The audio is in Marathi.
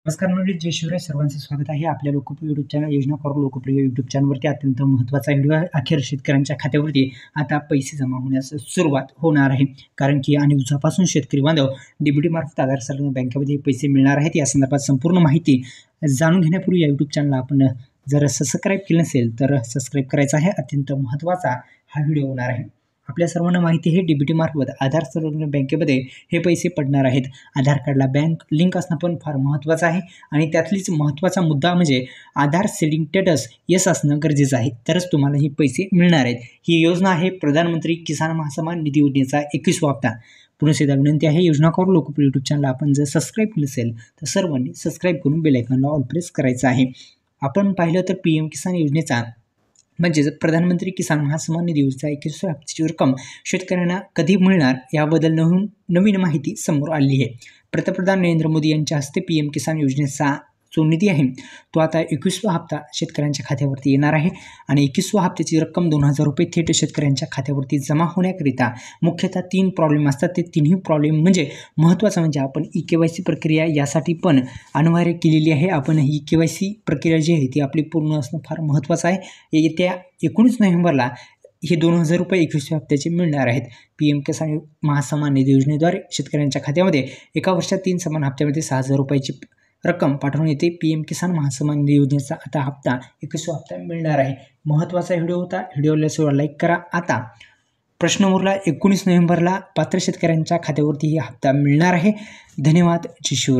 नमस्कार मंडळी, जय शिवराय. सर्वांचं स्वागत आहे आपल्या लोकप्रिय यूट्यूब चॅनल योजना फॉर लोकप्रिय यूट्यूब चॅनलवरती. अत्यंत महत्त्वाचा व्हिडिओ आहे. अखेर शेतकऱ्यांच्या खात्यावरती आता पैसे जमा होण्यास सुरुवात होणार आहे. कारण की अनेक दिवसापासून शेतकरी बांधव डीबीटी मार्फत आधार संलग्न बँकेमध्ये पैसे मिळणार आहेत. या संदर्भात संपूर्ण माहिती जाणून घेण्यापूर्वी या यूट्यूब चॅनलला आपण जर सबस्क्राईब केलं नसेल तर सबस्क्राईब करायचं आहे. अत्यंत महत्त्वाचा हा व्हिडिओ होणार आहे. आपल्या सर्वांना माहिती आहे, डीबीटी मार्फत आधार संलग्न बँकेमध्ये हे पैसे पडणार आहेत. आधार कार्डला बँक लिंक असणं पण फार महत्त्वाचं आहे आणि त्यातलीच महत्त्वाचा मुद्दा म्हणजे आधार सेडिंग स्टेटस यस असणं गरजेचं आहे, तरच तुम्हाला हे पैसे मिळणार आहेत. ही योजना आहे प्रधानमंत्री किसान महासन्मान निधी योजनेचा 21वा हप्ता. पुन्हा एकदा विनंती आहे, योजना करून लोकप्रिय यूट्यूब चॅनलला आपण जर सबस्क्राईब केलं असेल तर सर्वांनी सबस्क्राईब करून बेल आयकॉनला ऑल प्रेस करायचं आहे. आपण पाहिलं तर PM किसान योजनेचा म्हणजेच प्रधानमंत्री किसान महासन्मान निधी योजनेचा 21व्या हप्त्याची रक्कम शेतकऱ्यांना कधी मिळणार याबद्दल नवीन माहिती समोर आली आहे. पंतप्रधान नरेंद्र मोदी यांच्या हस्ते PM किसान योजनेचा जो निधी आहे तो आता 21वा हप्ता शेतकऱ्यांच्या खात्यावरती येणार आहे आणि 21व्या हप्त्याची रक्कम 2000 रुपये थेट शेतकऱ्यांच्या खात्यावरती जमा होण्याकरिता मुख्यतः 3 प्रॉब्लेम असतात. ते तिन्ही प्रॉब्लेम म्हणजे महत्त्वाचं म्हणजे आपण KYC प्रक्रिया यासाठी पण अनिवार्य केलेली आहे. आपण ही KYC प्रक्रिया जी आहे ती आपली पूर्ण असणं फार महत्त्वाचं आहे. येत्या 19 नोव्हेंबरला हे 2000 रुपये 21व्या हप्त्याचे मिळणार आहेत. PM किसान महासन्मान निधी योजनेद्वारे शेतकऱ्यांच्या खात्यामध्ये एका वर्षात 3 समान हप्त्यामध्ये 6000 रुपयाची रक्कम पाठवून येते. PM किसान महासन्मान निधी योजनेचा आता हप्ता 21वा हप्ता मिळणार आहे. महत्त्वाचा व्हिडिओ होता. व्हिडिओला लाईक करा. आता प्रश्न उरला, 19 नोव्हेंबरला पात्र शेतकऱ्यांच्या खात्यावरती हा हप्ता मिळणार आहे. धन्यवाद. जय शिवराय.